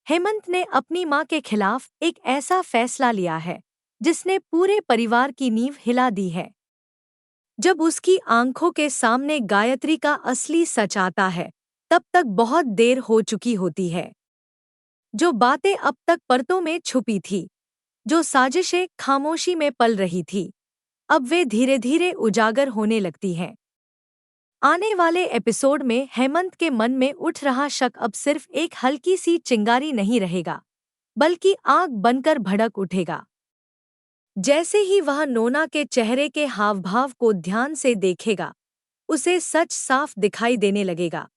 हेमंत ने अपनी मां के खिलाफ एक ऐसा फैसला लिया है जिसने पूरे परिवार की नींव हिला दी है। जब उसकी आंखों के सामने गायत्री का असली सच आता है, तब तक बहुत देर हो चुकी होती है। जो बातें अब तक परतों में छुपी थी, जो साजिशें खामोशी में पल रही थी, अब वे धीरे धीरे उजागर होने लगती हैं। आने वाले एपिसोड में हेमंत के मन में उठ रहा शक अब सिर्फ एक हल्की सी चिंगारी नहीं रहेगा, बल्कि आग बनकर भड़क उठेगा। जैसे ही वह नोना के चेहरे के हावभाव को ध्यान से देखेगा, उसे सच साफ दिखाई देने लगेगा।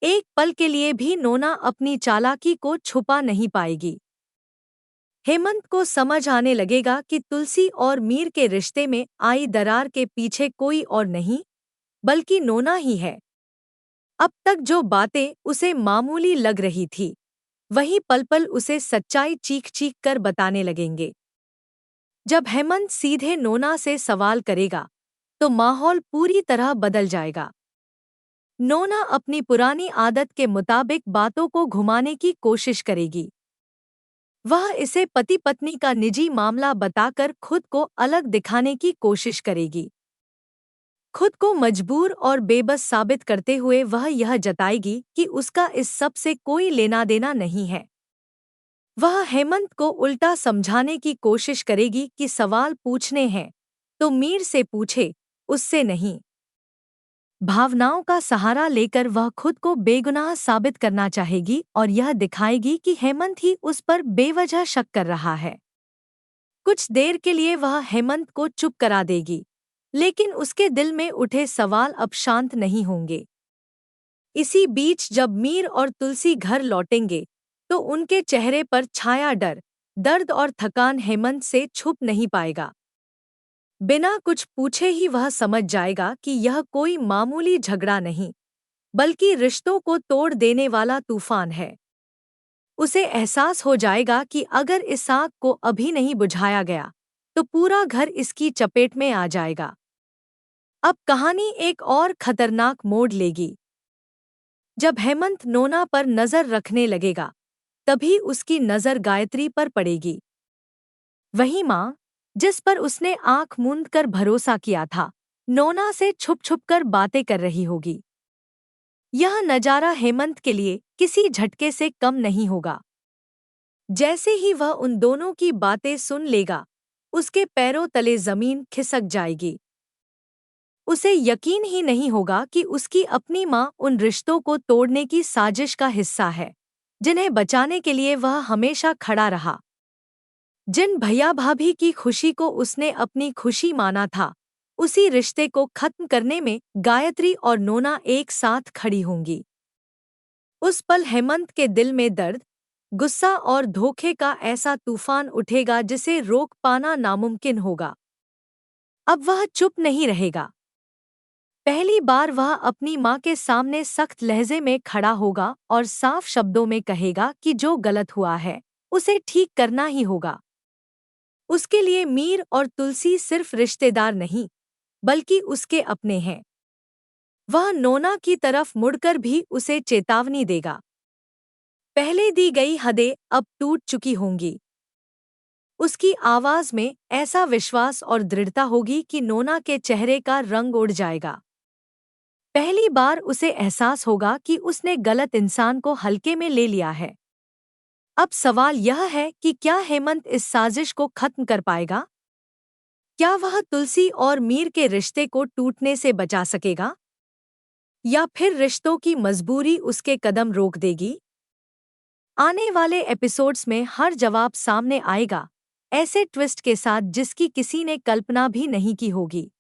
एक पल के लिए भी नोना अपनी चालाकी को छुपा नहीं पाएगी। हेमंत को समझ आने लगेगा कि तुलसी और मीर के रिश्ते में आई दरार के पीछे कोई और नहीं, बल्कि नोना ही है। अब तक जो बातें उसे मामूली लग रही थी, वही पल पल उसे सच्चाई चीख चीख कर बताने लगेंगे। जब हेमंत सीधे नोना से सवाल करेगा, तो माहौल पूरी तरह बदल जाएगा। नोना अपनी पुरानी आदत के मुताबिक बातों को घुमाने की कोशिश करेगी। वह इसे पति पत्नी का निजी मामला बताकर खुद को अलग दिखाने की कोशिश करेगी। खुद को मजबूर और बेबस साबित करते हुए वह यह जताएगी कि उसका इस सब से कोई लेना देना नहीं है। वह हेमंत को उल्टा समझाने की कोशिश करेगी कि सवाल पूछने हैं तो मीर से पूछे, उससे नहीं। भावनाओं का सहारा लेकर वह खुद को बेगुनाह साबित करना चाहेगी और यह दिखाएगी कि हेमंत ही उस पर बेवजह शक कर रहा है। कुछ देर के लिए वह हेमंत को चुप करा देगी, लेकिन उसके दिल में उठे सवाल अब शांत नहीं होंगे। इसी बीच जब मीर और तुलसी घर लौटेंगे, तो उनके चेहरे पर छाया डर, दर्द और थकान हेमंत से छुप नहीं पाएगा। बिना कुछ पूछे ही वह समझ जाएगा कि यह कोई मामूली झगड़ा नहीं, बल्कि रिश्तों को तोड़ देने वाला तूफान है। उसे एहसास हो जाएगा कि अगर इस आग को अभी नहीं बुझाया गया, तो पूरा घर इसकी चपेट में आ जाएगा। अब कहानी एक और खतरनाक मोड़ लेगी। जब हेमंत नोना पर नजर रखने लगेगा, तभी उसकी नजर गायत्री पर पड़ेगी। वही माँ, जिस पर उसने आंख मूंद कर भरोसा किया था, नोना से छुप छुप कर बातें कर रही होगी। यह नजारा हेमंत के लिए किसी झटके से कम नहीं होगा। जैसे ही वह उन दोनों की बातें सुन लेगा, उसके पैरों तले जमीन खिसक जाएगी। उसे यकीन ही नहीं होगा कि उसकी अपनी माँ उन रिश्तों को तोड़ने की साजिश का हिस्सा है, जिन्हें बचाने के लिए वह हमेशा खड़ा रहा। जिन भैया भाभी की खुशी को उसने अपनी खुशी माना था, उसी रिश्ते को खत्म करने में गायत्री और नोना एक साथ खड़ी होंगी। उस पल हेमंत के दिल में दर्द, गुस्सा और धोखे का ऐसा तूफान उठेगा जिसे रोक पाना नामुमकिन होगा। अब वह चुप नहीं रहेगा। पहली बार वह अपनी माँ के सामने सख्त लहजे में खड़ा होगा और साफ शब्दों में कहेगा कि जो गलत हुआ है, उसे ठीक करना ही होगा। उसके लिए मीर और तुलसी सिर्फ रिश्तेदार नहीं, बल्कि उसके अपने हैं। वह नोना की तरफ मुड़कर भी उसे चेतावनी देगा। पहले दी गई हदें अब टूट चुकी होंगी। उसकी आवाज में ऐसा विश्वास और दृढ़ता होगी कि नोना के चेहरे का रंग उड़ जाएगा। पहली बार उसे एहसास होगा कि उसने गलत इंसान को हल्के में ले लिया है। अब सवाल यह है कि क्या हेमंत इस साजिश को खत्म कर पाएगा? क्या वह तुलसी और मीर के रिश्ते को टूटने से बचा सकेगा? या फिर रिश्तों की मजबूरी उसके कदम रोक देगी? आने वाले एपिसोड्स में हर जवाब सामने आएगा, ऐसे ट्विस्ट के साथ जिसकी किसी ने कल्पना भी नहीं की होगी।